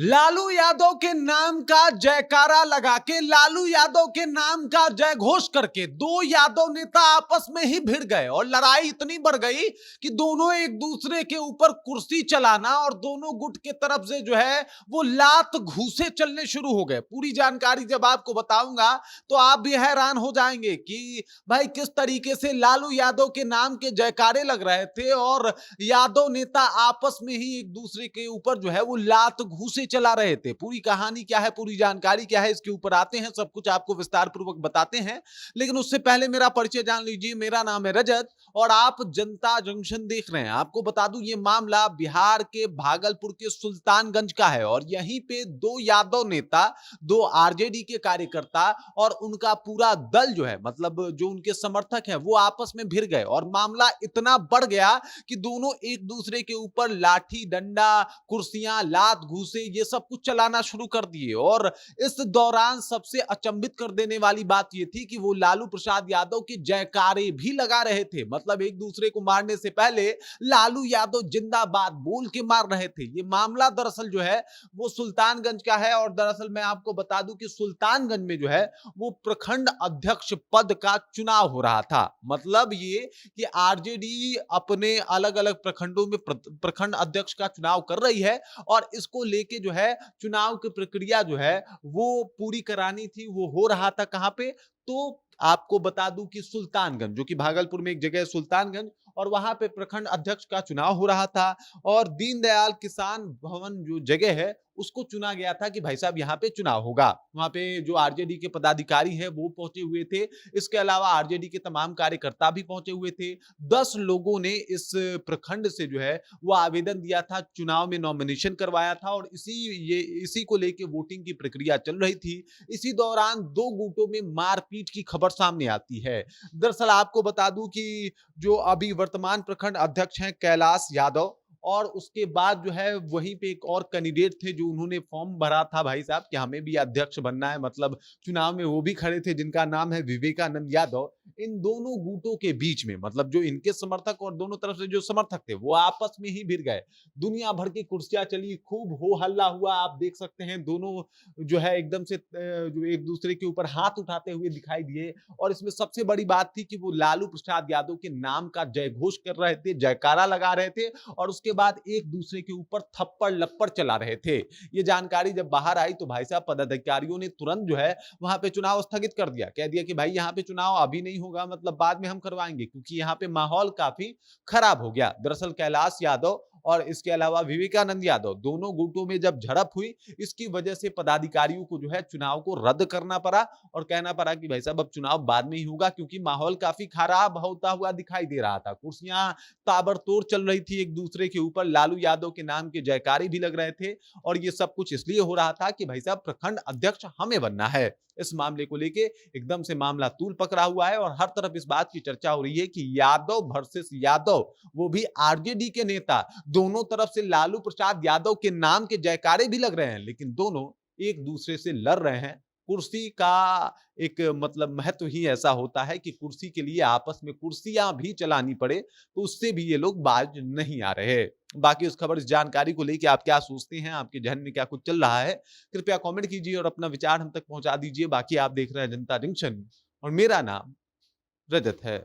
लालू यादव के नाम का जयकारा लगा के, लालू यादव के नाम का जय घोष करके दो यादव नेता आपस में ही भिड़ गए और लड़ाई इतनी बढ़ गई कि दोनों एक दूसरे के ऊपर कुर्सी चलाना और दोनों गुट के तरफ से जो है वो लात घूसे चलने शुरू हो गए। पूरी जानकारी जब आपको बताऊंगा तो आप भी हैरान हो जाएंगे कि भाई किस तरीके से लालू यादव के नाम के जयकारे लग रहे थे और यादव नेता आपस में ही एक दूसरे के ऊपर जो है वो लात घूसे चला रहे थे। पूरी कहानी क्या है, पूरी जानकारी क्या है, इसके ऊपर आते हैं, सब कुछ आपको विस्तार पूर्वक बताते हैं। लेकिन उससे पहले मेरा परिचय जान लीजिए। मेरा नाम है रजत और आप जनता जंक्शन देख रहे हैं। आपको बता दूं ये मामला बिहार के भागलपुर के सुल्तानगंज का है और यहीं पे दो यादव नेता, दो आरजेडी के कार्यकर्ता और उनका पूरा दल जो है, मतलब जो उनके समर्थक हैं, वो आपस में भिड़ गए और मामला इतना बढ़ गया कि दोनों एक दूसरे के ऊपर लाठी डंडा, कुर्सियां, लात घूसे ये सब कुछ चलाना शुरू कर दिए। और इस दौरान सबसे अचंभित कर देने वाली बात यह थी कि वो लालू प्रसाद यादव के जयकारे भी लगा रहे थे। मतलब एक दूसरे को मारने से पहले लालू यादव जिंदाबाद बोल के मार रहे थे। ये मामला दरअसल जो है वो सुल्तानगंज का है और दरअसल मैं आपको बता दूं कि सुल्तानगंज में जो है वो प्रखंड अध्यक्ष पद का चुनाव हो रहा था। मतलब ये कि आरजेडी अपने अलग अलग प्रखंडों में प्रखंड अध्यक्ष का चुनाव कर रही है और इसको लेके जो है चुनाव की प्रक्रिया जो है वो पूरी करानी थी। वो हो रहा था कहां पे, तो आपको बता दूं कि सुल्तानगंज, जो कि भागलपुर में एक जगह है सुल्तानगंज, और वहां पे प्रखंड अध्यक्ष का चुनाव हो रहा था। और दीनदयाल किसान भवन जो जगह है उसको चुना गया था कि भाई साहब यहाँ पे चुनाव होगा। वहां पे जो आरजेडी के पदाधिकारी हैं वो पहुंचे हुए थे। इसके अलावा आरजेडी के तमाम कार्यकर्ता भी पहुंचे हुए थे। 10 लोगों ने इस प्रखंड से जो है वो आवेदन दिया था, चुनाव में नॉमिनेशन करवाया था और इसी को लेके वोटिंग की प्रक्रिया चल रही थी। इसी दौरान दो गुटों में मारपीट की खबर सामने आती है। दरअसल आपको बता दूं कि जो अभी वर्तमान प्रखंड अध्यक्ष हैं कैलाश यादव, और उसके बाद जो है वहीं पे एक और कैंडिडेट थे जो उन्होंने फॉर्म भरा था भाई साहब कि हमें भी अध्यक्ष बनना है, मतलब चुनाव में वो भी खड़े थे, जिनका नाम है विवेकानंद यादव। इन दोनों गुटों के बीच में, मतलब जो इनके समर्थक और दोनों तरफ से जो समर्थक थे वो आपस में ही भिड़ गए। दुनिया भर की कुर्सियां चली, खूब हो हल्ला हुआ। आप देख सकते हैं दोनों जो है एकदम से जो एक दूसरे के ऊपर हाथ उठाते हुए दिखाई दिए। और इसमें सबसे बड़ी बात थी कि वो लालू प्रसाद यादव के नाम का जय घोष कर रहे थे, जयकारा लगा रहे थे और उसके बाद एक दूसरे के ऊपर थप्पड़ लप्पड़ चला रहे थे। ये जानकारी जब बाहर आई तो भाई साहब पदाधिकारियों ने तुरंत जो है वहां पे चुनाव स्थगित कर दिया। कह दिया कि भाई यहाँ पे चुनाव अभी नहीं होगा, मतलब बाद में हम करवाएंगे, क्योंकि यहाँ पे माहौल काफी खराब हो गया। दरअसल कैलाश यादव और इसके अलावा विवेकानंद यादव दोनों गुटों में जब झड़प हुई, इसकी वजह से पदाधिकारियों को जो है चुनाव को रद्द करना पड़ा और कहना पड़ा कि भाई साहब अब चुनाव बाद में ही होगा, क्योंकि माहौल काफी खराब होता हुआ दिखाई दे रहा था। कुर्सियां ताबड़तोड़ चल रही थी एक दूसरे के ऊपर, लालू यादव के नाम के जयकारे भी लग रहे थे और ये सब कुछ इसलिए हो रहा था कि भाई साहब प्रखंड अध्यक्ष हमें बनना है। इस मामले को लेके एकदम से मामला तूल पकड़ा हुआ है और हर तरफ इस बात की चर्चा हो रही है कि यादव वर्सेस यादव, वो भी आरजेडी के नेता। दोनों तरफ से लालू प्रसाद यादव के नाम के जयकारे भी लग रहे हैं, लेकिन दोनों एक दूसरे से लड़ रहे हैं। कुर्सी का एक मतलब महत्व ही ऐसा होता है कि कुर्सी के लिए आपस में कुर्सियां भी चलानी पड़े, तो उससे भी ये लोग बाज नहीं आ रहे। बाकी उस खबर, इस जानकारी को लेके आप क्या सोचते हैं, आपके जहन में क्या कुछ चल रहा है, कृपया कमेंट कीजिए और अपना विचार हम तक पहुंचा दीजिए। बाकी आप देख रहे हैं जनता जंक्शन और मेरा नाम रजत है।